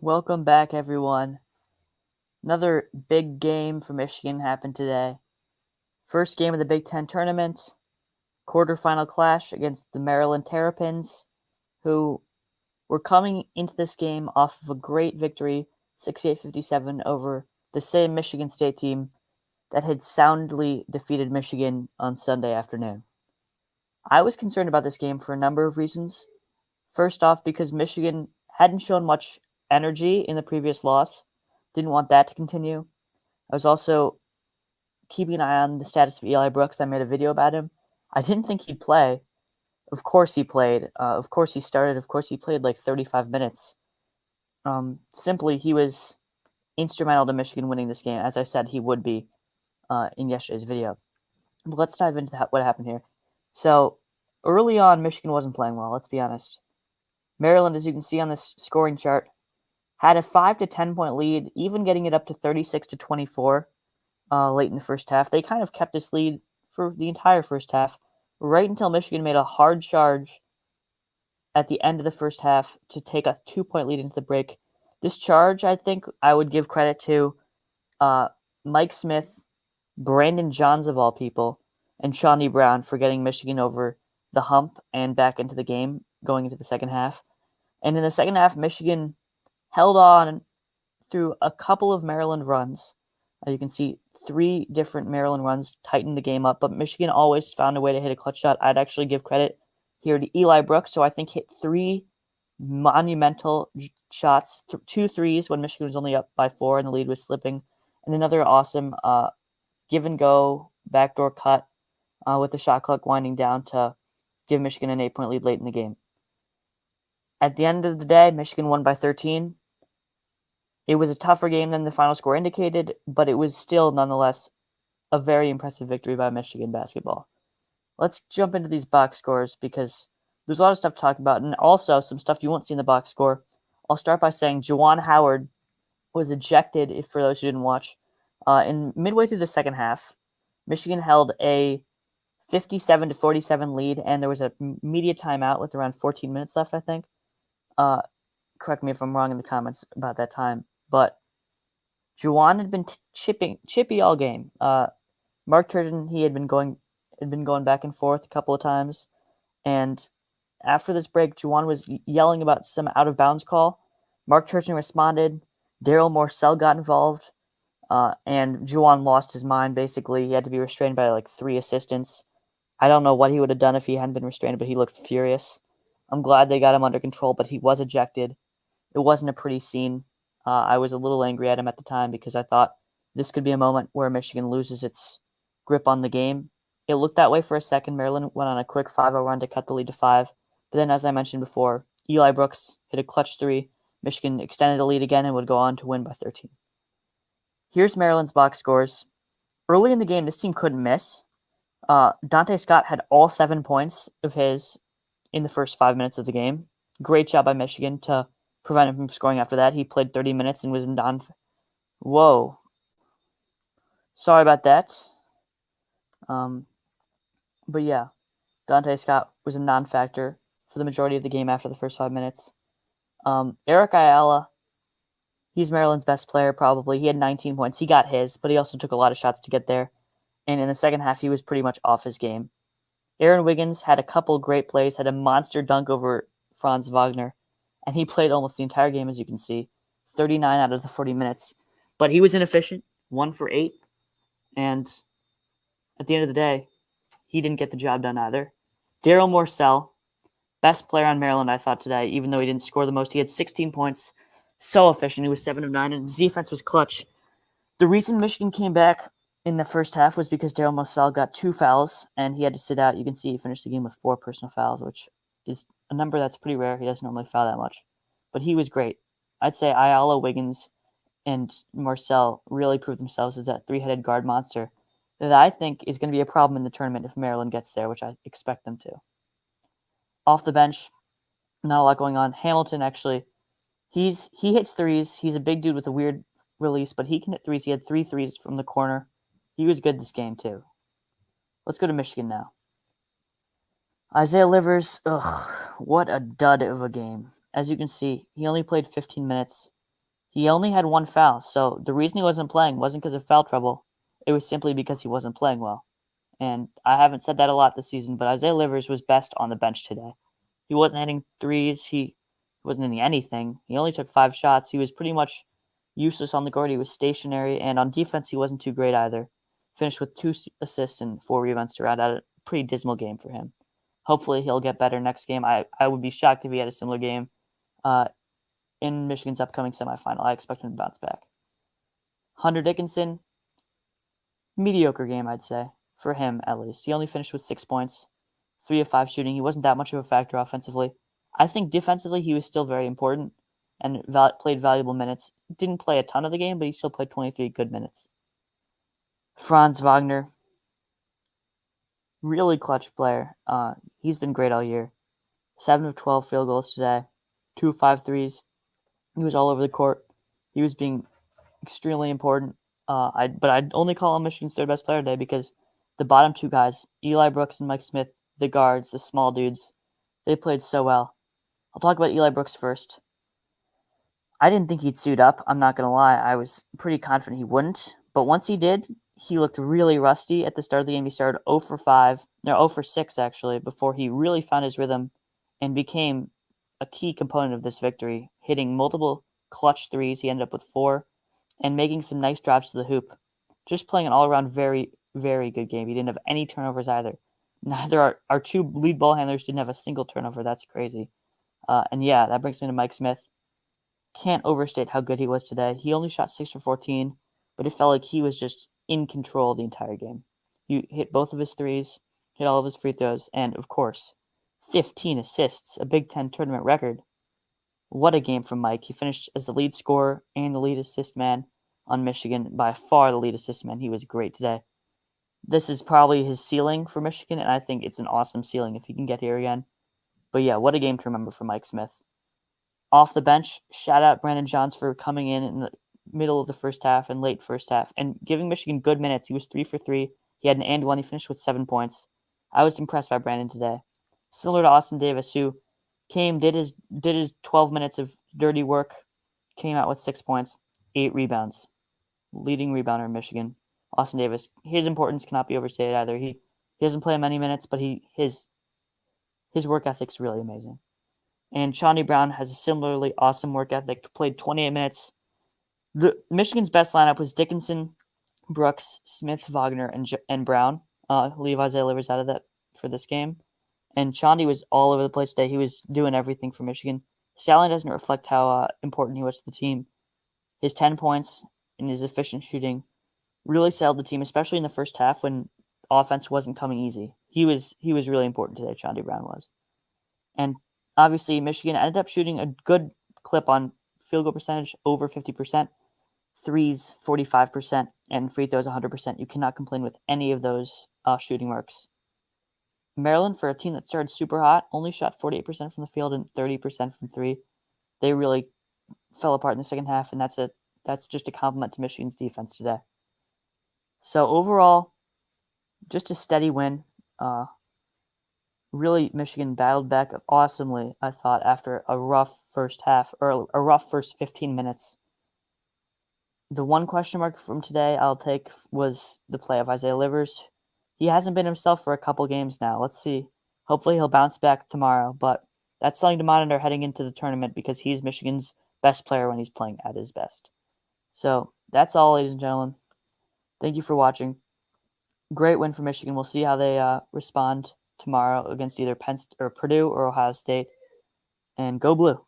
Welcome back, everyone. Another big game for Michigan happened today. First game of the Big Ten tournament, quarterfinal clash against the Maryland Terrapins, who were coming into this game off of a great victory, 68-57, over the same Michigan State team that had soundly defeated Michigan on Sunday afternoon. I was concerned about this game for a number of reasons. First off, because Michigan hadn't shown much energy in the previous loss. Didn't want that to continue. I was also keeping an eye on the status of Eli Brooks. I made a video about him. I didn't think he'd play. Of course he played. Of course he started. Of course he played like 35 minutes. Simply, he was instrumental to Michigan winning this game, as I said he would be in yesterday's video. But let's dive into what happened here. So, early on, Michigan wasn't playing well, let's be honest. Maryland, as you can see on this scoring chart, had a 5 to 10 point lead, even getting it up to 36 to 24 late in the first half. They kind of kept this lead for the entire first half, right until Michigan made a hard charge at the end of the first half to take a 2 point lead into the break. This charge, I think I would give credit to Mike Smith, Brandon Johns of all people, and Shawnee Brown for getting Michigan over the hump and back into the game going into the second half. And in the second half, Michigan held on through a couple of Maryland runs. You can see 3 different Maryland runs tightened the game up, but Michigan always found a way to hit a clutch shot. I'd actually give credit here to Eli Brooks, who I think hit 3 monumental shots, 2 threes when Michigan was only up by 4 and the lead was slipping, and another awesome give and go backdoor cut with the shot clock winding down to give Michigan an 8-point lead late in the game. At the end of the day, Michigan won by 13. It was a tougher game than the final score indicated, but it was still nonetheless a very impressive victory by Michigan basketball. Let's jump into these box scores because there's a lot of stuff to talk about, and also some stuff you won't see in the box score. I'll start by saying Juwan Howard was ejected, if for those who didn't watch. In midway through the second half, Michigan held a 57 to 47 lead, and there was a media timeout with around 14 minutes left, I think. Correct me if I'm wrong in the comments about that time, but Juwan had been chippy all game. Mark Turgeon, he had been going back and forth a couple of times, and after this break, Juwan was yelling about some out of bounds call. Mark Turgeon responded. Daryl Morcell got involved, and Juwan lost his mind. Basically, he had to be restrained by like 3 assistants. I don't know what he would have done if he hadn't been restrained, but he looked furious. I'm glad they got him under control, but he was ejected. It wasn't a pretty scene. I was a little angry at him at the time because I thought this could be a moment where Michigan loses its grip on the game. It looked that way for a second. Maryland went on a quick 5-0 run to cut the lead to 5. But then, as I mentioned before, Eli Brooks hit a clutch 3. Michigan extended the lead again and would go on to win by 13. Here's Maryland's box scores. Early in the game, this team couldn't miss. Dante Scott had all 7 points of his in the first 5 minutes of the game. Great job by Michigan to prevent him from scoring after that. He played 30 minutes and was in Whoa. Sorry about that. But yeah, Dante Scott was a non-factor for the majority of the game after the first 5 minutes. Eric Ayala, he's Maryland's best player probably. He had 19 points. He got his, but he also took a lot of shots to get there. And in the second half, he was pretty much off his game. Aaron Wiggins had a couple great plays, had a monster dunk over Franz Wagner, and he played almost the entire game, as you can see, 39 out of the 40 minutes. But he was inefficient, 1 for 8, and at the end of the day, he didn't get the job done either. Daryl Morcell, best player on Maryland, I thought today, even though he didn't score the most. He had 16 points, so efficient. He was 7 of 9, and his defense was clutch. The reason Michigan came back in the first half was because Daryl Morcell got 2 fouls, and he had to sit out. You can see he finished the game with 4 personal fouls, which is a number that's pretty rare. He doesn't normally foul that much. But he was great. I'd say Ayala, Wiggins, and Morcell really proved themselves as that 3-headed guard monster that I think is going to be a problem in the tournament if Maryland gets there, which I expect them to. Off the bench, not a lot going on. Hamilton, actually, he hits threes. He's a big dude with a weird release, but he can hit threes. He had 3 threes from the corner. He was good this game, too. Let's go to Michigan now. Isaiah Livers, what a dud of a game. As you can see, he only played 15 minutes. He only had one foul, so the reason he wasn't playing wasn't because of foul trouble. It was simply because he wasn't playing well. And I haven't said that a lot this season, but Isaiah Livers was best on the bench today. He wasn't hitting threes. He wasn't hitting anything. He only took 5 shots. He was pretty much useless on the court. He was stationary, and on defense, he wasn't too great either. Finished with 2 assists and 4 rebounds to round out a pretty dismal game for him. Hopefully, he'll get better next game. I would be shocked if he had a similar game in Michigan's upcoming semifinal. I expect him to bounce back. Hunter Dickinson, mediocre game, I'd say, for him at least. He only finished with 6 points, 3 of 5 shooting. He wasn't that much of a factor offensively. I think defensively he was still very important and played valuable minutes. Didn't play a ton of the game, but he still played 23 good minutes. Franz Wagner, really clutch player. He's been great all year. 7 of 12 field goals today, 2 of 5 threes. He was all over the court. He was being extremely important. But I'd only call him Michigan's third best player today because the bottom 2 guys, Eli Brooks and Mike Smith, the guards, the small dudes, they played so well. I'll talk about Eli Brooks first. I didn't think he'd suit up. I'm not going to lie. I was pretty confident he wouldn't. But once he did, he looked really rusty at the start of the game. He started 0 for 6 actually, before he really found his rhythm and became a key component of this victory, hitting multiple clutch threes. He ended up with 4 and making some nice drives to the hoop. Just playing an all-around very, very good game. He didn't have any turnovers either. Neither our 2 lead ball handlers didn't have a single turnover. That's crazy. And yeah, that brings me to Mike Smith. Can't overstate how good he was today. He only shot 6 for 14, but it felt like he was just in control the entire game. He hit both of his threes, hit all of his free throws, and of course, 15 assists, a Big Ten tournament record. What a game from Mike. He finished as the lead scorer and the lead assist man on Michigan. By far the lead assist man. He was great today. This is probably his ceiling for Michigan, and I think it's an awesome ceiling if he can get here again. But yeah, what a game to remember for Mike Smith. Off the bench, shout out Brandon Johns for coming in the middle of the first half and late first half and giving Michigan good minutes. He was 3 for 3. He had an and one. He finished with 7 points. I was impressed by Brandon today. Similar to Austin Davis, who did his 12 minutes of dirty work, came out with 6 points, 8 rebounds. Leading rebounder in Michigan. Austin Davis, his importance cannot be overstated either. He doesn't play many minutes, but his work ethic's really amazing. And Chaundee Brown has a similarly awesome work ethic. Played 28 minutes. The Michigan's best lineup was Dickinson, Brooks, Smith, Wagner, and Brown. Leave Isaiah Livers out of that for this game. And Chaundee was all over the place today. He was doing everything for Michigan. Stallion doesn't reflect how important he was to the team. His 10 points and his efficient shooting really sailed the team, especially in the first half when offense wasn't coming easy. He was really important today, Chaundee Brown was. And obviously, Michigan ended up shooting a good clip on field goal percentage, over 50%, threes 45%, and free throws 100%. You cannot complain with any of those shooting marks. Maryland, for a team that started super hot, only shot 48% from the field and 30% from 3. They really fell apart in the second half, and that's just a compliment to Michigan's defense today. So overall, just a steady win. Really, Michigan battled back awesomely, I thought, after a rough first half, or a rough first 15 minutes. The one question mark from today I'll take was the play of Isaiah Livers. He hasn't been himself for a couple games now. Let's see. Hopefully he'll bounce back tomorrow, but that's something to monitor heading into the tournament because he's Michigan's best player when he's playing at his best. So that's all, ladies and gentlemen. Thank you for watching. Great win for Michigan. We'll see how they respond tomorrow against either Purdue or Ohio State. And go blue.